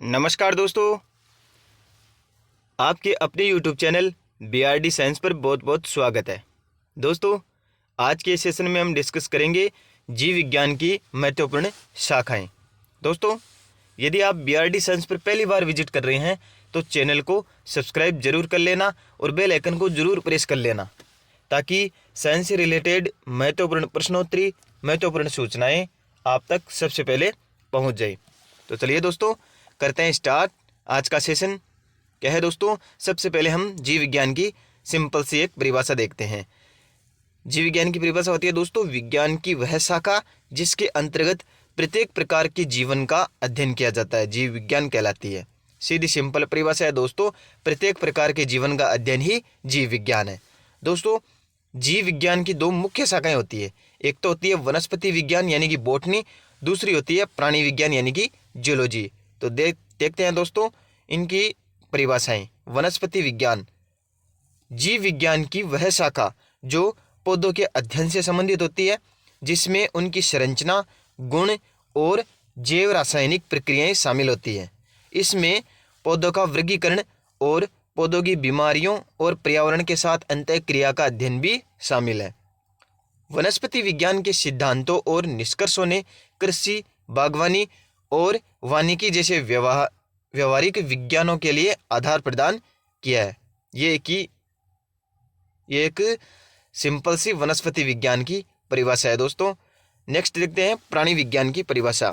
नमस्कार दोस्तों, आपके अपने YouTube चैनल BRD साइंस पर बहुत बहुत स्वागत है। दोस्तों, आज के सेशन में हम डिस्कस करेंगे जीव विज्ञान की महत्वपूर्ण शाखाएं। दोस्तों, यदि आप BRD साइंस पर पहली बार विजिट कर रहे हैं तो चैनल को सब्सक्राइब जरूर कर लेना और बेल आइकन को जरूर प्रेस कर लेना ताकि साइंस से रिलेटेड महत्वपूर्ण प्रश्नोत्तरी, महत्वपूर्ण सूचनाएँ आप तक सबसे पहले पहुँच जाए। तो चलिए दोस्तों, करते हैं स्टार्ट आज का सेशन। क्या है दोस्तों, सबसे पहले हम जीव विज्ञान की सिंपल सी एक परिभाषा देखते हैं। जीव विज्ञान की परिभाषा होती है दोस्तों, विज्ञान की वह शाखा जिसके अंतर्गत प्रत्येक प्रकार के जीवन का अध्ययन किया जाता है, जीव विज्ञान कहलाती है। सीधी सिंपल परिभाषा है दोस्तों, प्रत्येक प्रकार के जीवन का अध्ययन ही जीव विज्ञान है। दोस्तों, जीव विज्ञान की दो मुख्य शाखाएं होती है। एक तो होती है वनस्पति विज्ञान यानी कि बॉटनी, दूसरी होती है प्राणी विज्ञान यानी कि जूलॉजी। तो देखते हैं दोस्तों इनकी परिभाषाएं। वनस्पति विज्ञान, जीव विज्ञान की वह शाखा जो पौधों के अध्ययन से संबंधित होती है, जिसमें उनकी संरचना, गुण और जैव रासायनिक प्रक्रियाएं शामिल होती हैं। इसमें पौधों का वर्गीकरण और पौधों की बीमारियों और पर्यावरण के साथ अंतःक्रिया का अध्ययन भी शामिल है। वनस्पति विज्ञान के सिद्धांतों और निष्कर्षों ने कृषि, बागवानी और वानिकी जैसे व्यवहारिक विज्ञानों के लिए आधार प्रदान किया है। ये एक सिंपल सी वनस्पति विज्ञान की परिभाषा है दोस्तों। नेक्स्ट देखते हैं प्राणी विज्ञान की परिभाषा।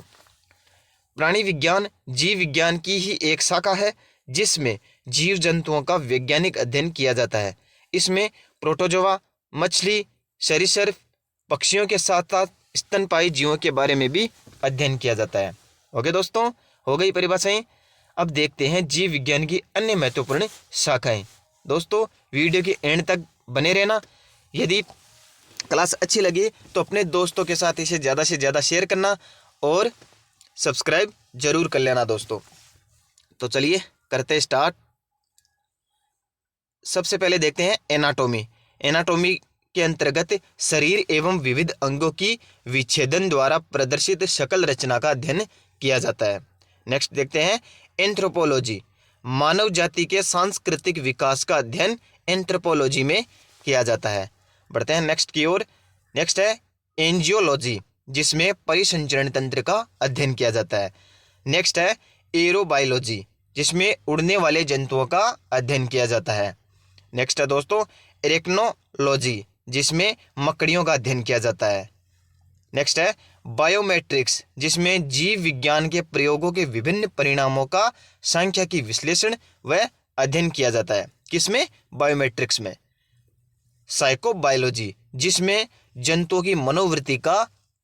प्राणी विज्ञान जीव विज्ञान की ही एक शाखा है जिसमें जीव जंतुओं का वैज्ञानिक अध्ययन किया जाता है। इसमें प्रोटोजोआ, मछली, सरीसृप, पक्षियों के साथ साथ स्तनपायी जीवों के बारे में भी अध्ययन किया जाता है। ओके दोस्तों, हो गई परिभाषाएं। अब देखते हैं जीव विज्ञान की अन्य महत्वपूर्ण शाखाएं। दोस्तों, वीडियो के एंड तक बने रहना। यदि क्लास अच्छी लगी तो अपने दोस्तों के साथ इसे ज़्यादा से ज़्यादा शेयर करना और सब्सक्राइब जरूर कर लेना दोस्तों। तो चलिए करते हैं स्टार्ट। सबसे पहले देखते हैं एनाटॉमी। एनाटॉमी के अंतर्गत शरीर एवं विविध अंगों की विच्छेदन द्वारा प्रदर्शित शकल रचना का अध्ययन किया जाता है। नेक्स्ट देखते हैं एंथ्रोपोलॉजी। मानव जाति के सांस्कृतिक विकास का अध्ययन एंथ्रोपोलॉजी में किया जाता है। बढ़ते हैं नेक्स्ट की ओर। नेक्स्ट है एंजियोलॉजी, जिसमें परिसंचरण तंत्र का अध्ययन किया जाता है। नेक्स्ट है एरोबायोलॉजी, जिसमें उड़ने वाले जंतुओं का अध्ययन किया जाता है। नेक्स्ट है दोस्तों एरेक्नोलॉजी, जिसमें मकड़ियों का अध्ययन किया जाता है। नेक्स्ट है बायोमेट्रिक्स, जिसमें जीव विज्ञान के प्रयोगों के विभिन्न परिणामों का सांख्यिकी विश्लेषण व अध्ययन किया जाता है। किसमें? बायोमेट्रिक्स में। साइकोबायोलॉजी, जिसमें जंतुओं की मनोवृत्ति का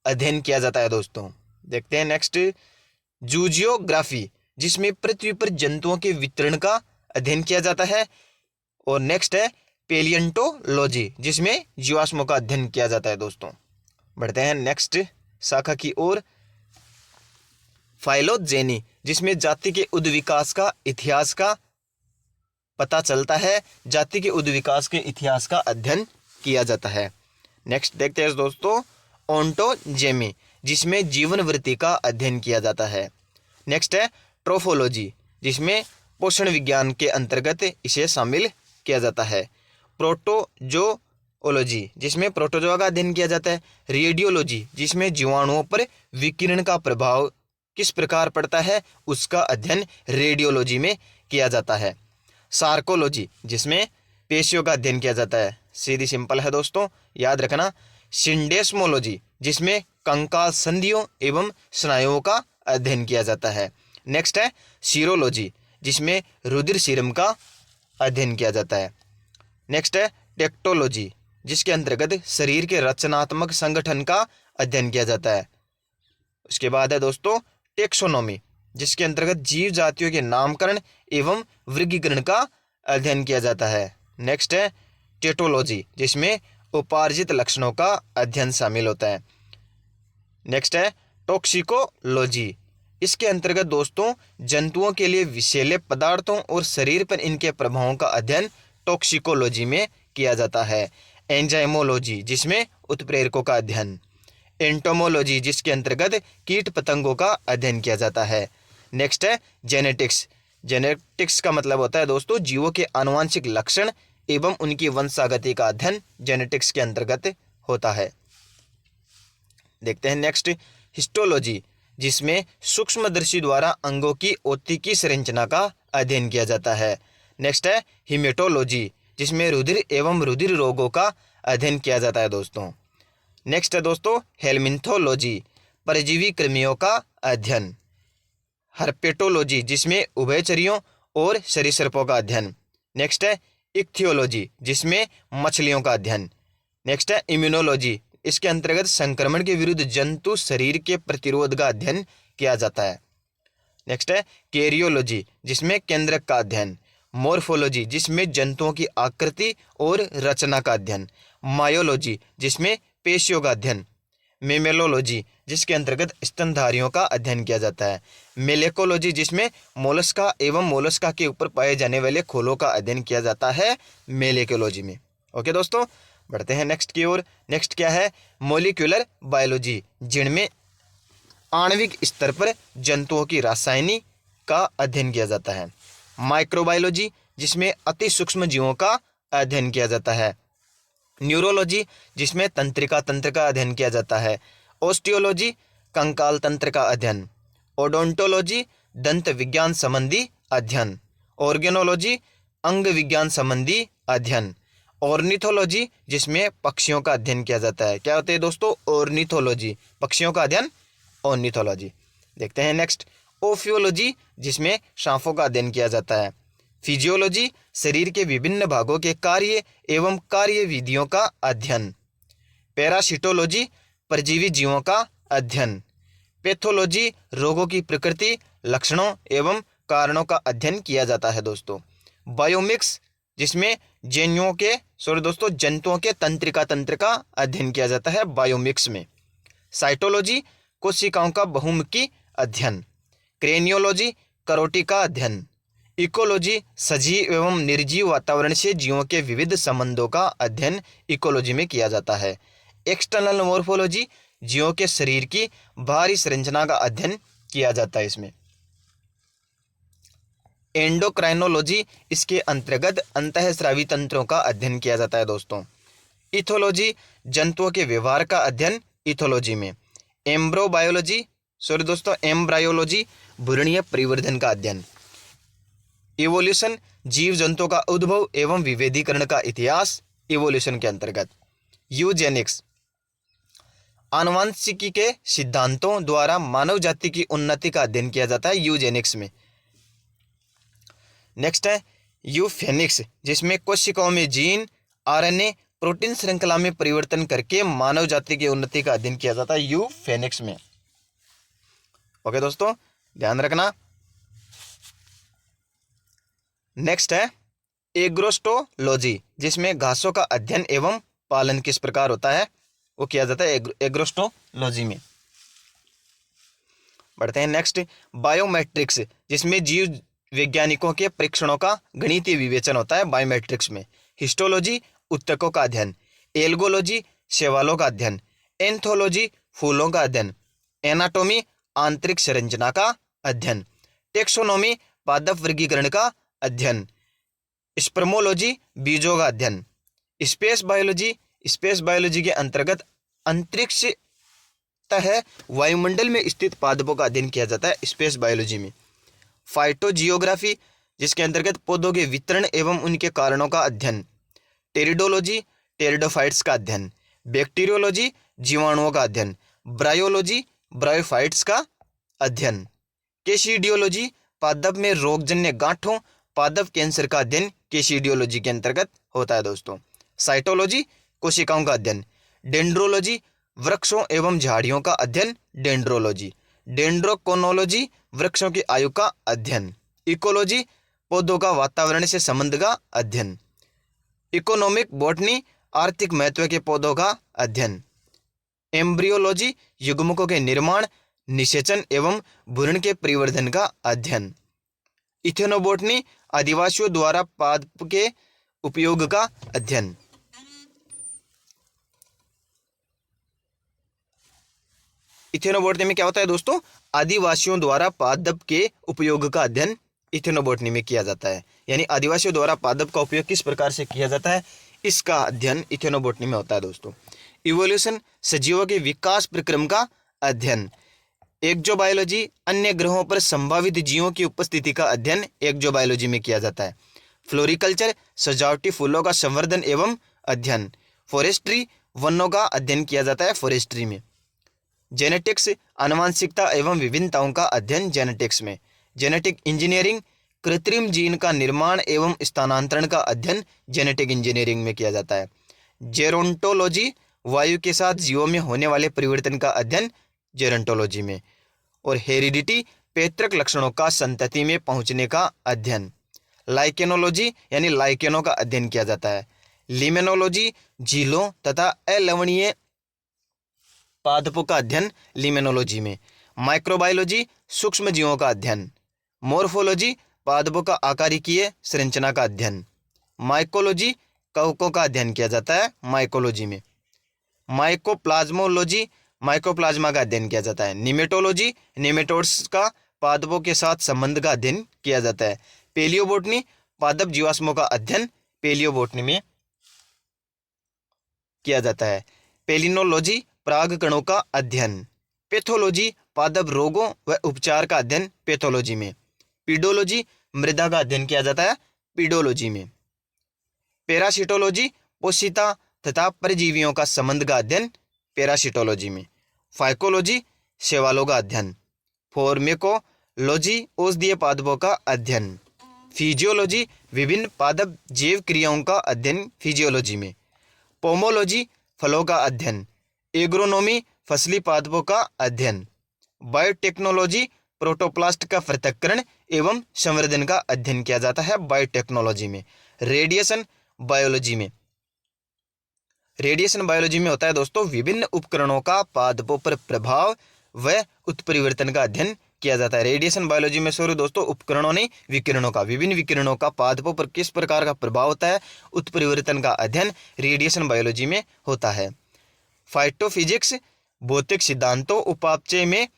अध्ययन किया जाता है दोस्तों। देखते हैं नेक्स्ट जूजियोग्राफी, जिसमें पृथ्वी पर जंतुओं के वितरण का अध्ययन किया जाता है। और नेक्स्ट है पेलियंटोलॉजी, जिसमें जीवाश्मों का अध्ययन किया जाता है दोस्तों। बढ़ते हैं नेक्स्ट शाखा की ओर। फाइलोजेनी, जिसमें जाति के उद्विकास का इतिहास का पता चलता है, जाति के उद्विकास के इतिहास का अध्ययन किया जाता है। नेक्स्ट देखते हैं दोस्तों ओंटोजेमी, जिसमें जीवन वृत्ति का अध्ययन किया जाता है। नेक्स्ट है ट्रोफोलॉजी, जिसमें पोषण विज्ञान के अंतर्गत इसे शामिल किया जाता है। प्रोटोजोओलॉजी, जिसमें प्रोटोजोआ का अध्ययन किया जाता है। रेडियोलॉजी, जिसमें जीवाणुओं पर विकिरण का प्रभाव किस प्रकार पड़ता है उसका अध्ययन रेडियोलॉजी में किया जाता है। सार्कोलॉजी, जिसमें पेशियों का अध्ययन किया जाता है। सीधी सिंपल है दोस्तों, याद रखना। सिंडेस्मोलॉजी, जिसमें कंकाल संधियों एवं स्नायुओं का अध्ययन किया जाता है। नेक्स्ट है सीरोलॉजी, जिसमें रुधिर सीरम का अध्ययन किया जाता है। नेक्स्ट है टेक्टोलॉजी, जिसके अंतर्गत शरीर के रचनात्मक संगठन का अध्ययन किया जाता है। उसके बाद है दोस्तों टेक्सोनोमी, जिसके अंतर्गत जीव जातियों के नामकरण एवं वर्गीकरण का अध्ययन किया जाता है। नेक्स्ट है टेटोलॉजी, जिसमें उपार्जित लक्षणों का अध्ययन शामिल होता है। नेक्स्ट है टॉक्सिकोलॉजी, इसके अंतर्गत दोस्तों जंतुओं के लिए विषैले पदार्थों और शरीर पर इनके प्रभावों का अध्ययन टॉक्सिकोलॉजी में किया जाता है। एंजाइमोलॉजी, जिसमें उत्प्रेरकों का अध्ययन। एंटोमोलॉजी, जिसके अंतर्गत कीट पतंगों का अध्ययन किया जाता है। नेक्स्ट है जेनेटिक्स। जेनेटिक्स का मतलब होता है दोस्तों जीवों के आनुवंशिक लक्षण एवं उनकी वंशागति का अध्ययन जेनेटिक्स के अंतर्गत होता है। देखते हैं नेक्स्ट हिस्टोलॉजी, जिसमें सूक्ष्मदर्शी द्वारा अंगों की ओतिकी संरचना का अध्ययन किया जाता है। नेक्स्ट है हिमेटोलॉजी, जिसमें रुधिर एवं रुधिर रोगों का अध्ययन किया जाता है दोस्तों। नेक्स्ट है दोस्तों हेलमिन्थोलॉजी, परजीवी कृमियों का अध्ययन। हर्पेटोलॉजी, जिसमें उभयचरियों और सरीसृपों का अध्ययन। नेक्स्ट है इक्थियोलॉजी, जिसमें मछलियों का अध्ययन। नेक्स्ट है इम्यूनोलॉजी, इसके अंतर्गत संक्रमण के विरुद्ध जंतु शरीर के प्रतिरोध का अध्ययन किया जाता है। नेक्स्ट है कैरियोलॉजी, जिसमें केंद्रक का अध्ययन। मॉर्फोलॉजी, जिसमें जंतुओं की आकृति और रचना का अध्ययन। मायोलॉजी, जिसमें पेशियों का अध्ययन। मेमेलोलॉजी, जिसके अंतर्गत स्तनधारियों का अध्ययन किया जाता है। मेलेकोलॉजी, जिसमें मोलस्का एवं मोलस्का के ऊपर पाए जाने वाले खोलों का अध्ययन किया जाता है मेलेकोलॉजी में। ओके दोस्तों, बढ़ते हैं नेक्स्ट की ओर। नेक्स्ट क्या है मॉलिक्यूलर बायोलॉजी, जिनमें आणविक स्तर पर जंतुओं की रासायनिक का अध्ययन किया जाता है। माइक्रोबायोलॉजी, जिसमें अति सूक्ष्म जीवों का अध्ययन किया जाता है। न्यूरोलॉजी, जिसमें तंत्रिका तंत्र का अध्ययन किया जाता है। ऑस्टियोलॉजी, कंकाल तंत्र का अध्ययन। ओडोंटोलॉजी, दंत विज्ञान संबंधी अध्ययन। ऑर्गेनोलॉजी, अंग विज्ञान संबंधी अध्ययन। ऑर्निथोलॉजी, जिसमें पक्षियों का अध्ययन किया जाता है। क्या होते हैं दोस्तों ऑर्निथोलॉजी, पक्षियों का अध्ययन ऑर्निथोलॉजी। देखते हैं नेक्स्ट ओफियोलॉजी, जिसमें सांपों का अध्ययन किया जाता है। फिजियोलॉजी, शरीर के विभिन्न भागों के कार्य एवं कार्य विधियों का अध्ययन। पैरासिटोलॉजी, परजीवी जीवों का अध्ययन। पैथोलॉजी, रोगों की प्रकृति, लक्षणों एवं कारणों का अध्ययन किया जाता है दोस्तों। बायोमिक्स, जिसमें जंतुओं के तंत्रिका तंत्र का अध्ययन किया जाता है बायोमिक्स में। साइटोलॉजी, कोशिकाओं का बहुमुखी अध्ययन। क्रेनियोलॉजी, करोटी का अध्ययन। इकोलॉजी, सजीव एवं निर्जीव वातावरण से जीवों के विविध संबंधों का अध्ययन इकोलॉजी में किया जाता है। एक्सटर्नल मॉर्फोलॉजी, जीवों के शरीर की बाहरी संरचना का अध्ययन किया जाता है इसमें। एंडोक्राइनोलॉजी, इसके अंतर्गत अंतःस्रावी तंत्रों का अध्ययन किया जाता है दोस्तों। इथोलॉजी, जंतुओं के व्यवहार का अध्ययन इथोलॉजी में। एम्ब्रायोलॉजी, भ्रूणीय परिवर्धन का अध्ययन। इवोल्यूशन, जीव जंतुओं का उद्भव एवं विभेदीकरण का इतिहास इवोल्यूशन के अंतर्गत। यूजेनिक्स, आनुवंशिकी के सिद्धांतों द्वारा मानव जाति की उन्नति का अध्ययन किया जाता है यूजेनिक्स में। नेक्स्ट है यूफेनिक्स, जिसमें कोशिकाओं में जीन, आरएनए, प्रोटीन श्रृंखला में परिवर्तन करके मानव जाति की उन्नति का अध्ययन किया जाता है यूफेनिक्स में। ओके दोस्तों, ध्यान रखना। नेक्स्ट है एग्रोस्टोलॉजी, जिसमें घासों का अध्ययन एवं पालन किस प्रकार होता है वो किया जाता है एग्रोस्टोलॉजी में। बढ़ते हैं नेक्स्ट बायोमेट्रिक्स, जिसमें जीव वैज्ञानिकों के परीक्षणों का गणितीय विवेचन होता है बायोमेट्रिक्स में। हिस्टोलॉजी, उत्तकों का अध्ययन। एल्गोलॉजी, शैवालों का अध्ययन। एंथोलॉजी, फूलों का अध्ययन। एनाटोमी, आंतरिक संरचना का अध्ययन। टेक्सोनोमी, पादप वर्गीकरण का अध्ययन। स्पर्मोलॉजी, बीजों का अध्ययन। स्पेस बायोलॉजी के अंतर्गत अंतरिक्ष है वायुमंडल में स्थित पादपों का अध्ययन किया जाता है स्पेस बायोलॉजी में। फाइटोजियोग्राफी, जिसके अंतर्गत पौधों के वितरण एवं उनके कारणों का अध्ययन। टेरिडोलॉजी, टेरिडोफाइट्स का अध्ययन। बैक्टीरियोलॉजी, जीवाणुओं का अध्ययन। ब्रायोलॉजी, ब्रायोफाइट्स का अध्ययन। केशिडियोलॉजी, पादप में रोगजन्य गांठों, पादप कैंसर का अध्ययन केशिडियोलॉजी के अंतर्गत होता है दोस्तों। साइटोलॉजी, कोशिकाओं का अध्ययन। डेंड्रोलॉजी, वृक्षों एवं झाड़ियों का अध्ययन डेंड्रोलॉजी। डेंड्रोकोनोलॉजी, वृक्षों की आयु का अध्ययन। इकोलॉजी, पौधों का वातावरण से संबंध का अध्ययन। इकोनॉमिक बॉटनी, आर्थिक महत्व के पौधों का अध्ययन। एम्ब्रियोलॉजी, युग्मकों के निर्माण, निषेचन एवं भ्रूण के परिवर्धन का अध्ययन। इथेनोबॉटनी, आदिवासियों द्वारा पादप के उपयोग का अध्ययन। इथेनोबॉटनी में क्या होता है दोस्तों, आदिवासियों द्वारा पादप के उपयोग का अध्ययन इथेनोबोटनी में किया जाता है। यानी आदिवासियों द्वारा पादप का उपयोग किस प्रकार से किया जाता है, इसका अध्ययन इथेनोबोटनी में होता है दोस्तों। इवोल्यूशन, सजीवों के विकास प्रक्रम का अध्ययन। एक्जोबायोलॉजी, अन्य ग्रहों पर संभावित जीवों की उपस्थिति का अध्ययन एक्जोबायोलॉजी में किया जाता है। फ्लोरिकल्चर, सजावटी फूलों का संवर्धन एवं अध्ययन। फॉरेस्ट्री, वनों का अध्ययन किया जाता है फॉरेस्ट्री में। जेनेटिक्स, आनुवंशिकता एवं विभिन्नताओं का अध्ययन जेनेटिक्स में। जेनेटिक इंजीनियरिंग, कृत्रिम जीन का निर्माण एवं स्थानांतरण का अध्ययन जेनेटिक इंजीनियरिंग में किया जाता है। जेरोंटोलॉजी, वायु के साथ जीवों में होने वाले परिवर्तन का अध्ययन जेरोंटोलॉजी में। और हेरिडिटी, पैतृक लक्षणों का संतति में पहुंचने का अध्ययन। लाइकेनोलॉजी, यानी लाइकेनों का अध्ययन किया जाता है। लिमेनोलॉजी, झीलों तथा अलवणीय पादपों का अध्ययन लिमेनोलॉजी में। माइक्रोबायोलॉजी, सूक्ष्म जीवों का अध्ययन। मॉर्फोलॉजी, पादपों का आकारिकीय संरचना का अध्ययन। माइकोलॉजी, कवकों का अध्ययन किया जाता है माइकोलॉजी में। माइकोप्लाज्मोलॉजी, माइकोप्लाज्मा का अध्ययन किया जाता है। निमेटोलॉजी, निमेटोड्स का पादपों के साथ संबंध का अध्ययन किया जाता है। पेलियोबोटनी, पादप जीवाश्मों का अध्ययन पेलियोबोटनी में किया जाता है। पेलिनोलॉजी, पराग कणों का अध्ययन। पैथोलॉजी, पादप रोगों व उपचार का अध्ययन पैथोलॉजी में। पीडोलॉजी, मृदा का अध्ययन किया जाता है पीडोलॉजी में। पैरासिटोलॉजी, पोषिता तथा परजीवियों का संबंध का अध्ययन पैरासिटोलॉजी में। फाइकोलॉजी, शैवालों का अध्ययन। फार्मेकोलॉजी, औषधीय पादपों का अध्ययन। फिजियोलॉजी, विभिन्न पादप जैव क्रियाओं का अध्ययन फिजियोलॉजी में। पोमोलॉजी, फलों का अध्ययन। एग्रोनोमी, फसली पादपों का अध्ययन। बायोटेक्नोलॉजी, प्रोटोप्लास्ट का पृथक्करण एवं संवर्धन का अध्ययन किया जाता है बायोटेक्नोलॉजी में। रेडिएशन बायोलॉजी में, रेडिएशन बायोलॉजी में होता है दोस्तों विभिन्न उपकरणों का पादपों पर प्रभाव व उत्परिवर्तन का अध्ययन किया जाता है। रेडिएशन बायोलॉजी में सॉरी दोस्तों उपकरणों नहीं विकिरणों का, विभिन्न विकिरणों का पादपों पर किस प्रकार का प्रभाव होता है, उत्परिवर्तन का अध्ययन रेडिएशन बायोलॉजी में होता है। फाइटोफिजिक्स, भौतिक सिद्धांतों उपापचय में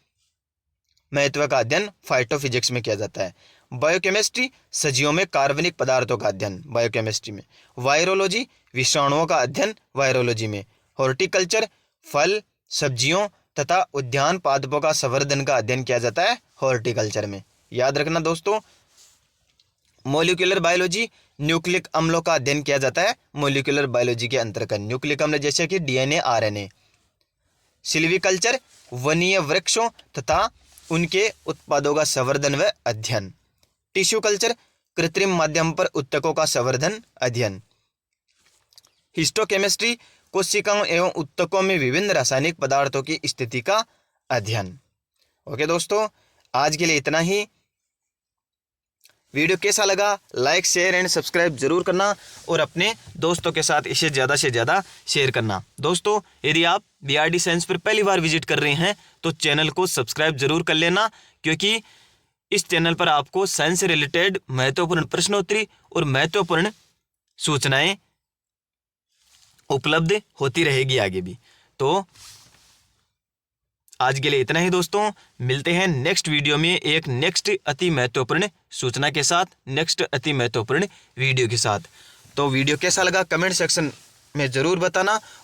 महत्व का अध्ययन फाइटोफिजिक्स में किया जाता है। बायोकेमिस्ट्री, सजीवों में कार्बनिक पदार्थों का अध्ययन बायोकेमिस्ट्री में। वायरोलॉजी, विषाणुओं का अध्ययन वायरोलॉजी में। हॉर्टिकल्चर, फल सब्जियों तथा उद्यान पादपों का संवर्धन का अध्ययन किया जाता है हॉर्टिकल्चर में। याद रखना दोस्तों। मॉलिक्यूलर बायोलॉजी, न्यूक्लिक अम्लों का अध्ययन किया जाता है मॉलिक्यूलर बायोलॉजी के अंतर्गत। न्यूक्लिक अम्ल जैसे कि डीएनए, आरएनए। सिल्वीकल्चर, वनीय वृक्षों तथा उनके उत्पादों का संवर्धन व अध्ययन। टिश्यू कल्चर, कृत्रिम माध्यम पर उत्तकों का संवर्धन अध्ययन। हिस्टोकेमिस्ट्री, कोशिकाओं एवं उत्तकों में विभिन्न रासायनिक पदार्थों की स्थिति का अध्ययन। ओके दोस्तों, आज के लिए इतना ही। वीडियो कैसा लगा लाइक शेयर एंड सब्सक्राइब जरूर करना और अपने दोस्तों के साथ इसे ज़्यादा से ज़्यादा शेयर करना। दोस्तों यदि आप बीआरडी साइंस पर पहली बार विजिट कर रहे हैं तो चैनल को सब्सक्राइब जरूर कर लेना, क्योंकि इस चैनल पर आपको साइंस से रिलेटेड महत्वपूर्ण प्रश्नोत्तरी और महत्वपूर्ण सूचनाएं उपलब्ध होती रहेगी आगे भी। तो आज के लिए इतना ही दोस्तों, मिलते हैं नेक्स्ट वीडियो में एक नेक्स्ट अति महत्वपूर्ण सूचना के साथ, नेक्स्ट अति महत्वपूर्ण वीडियो के साथ। तो वीडियो कैसा लगा कमेंट सेक्शन में ज़रूर बताना।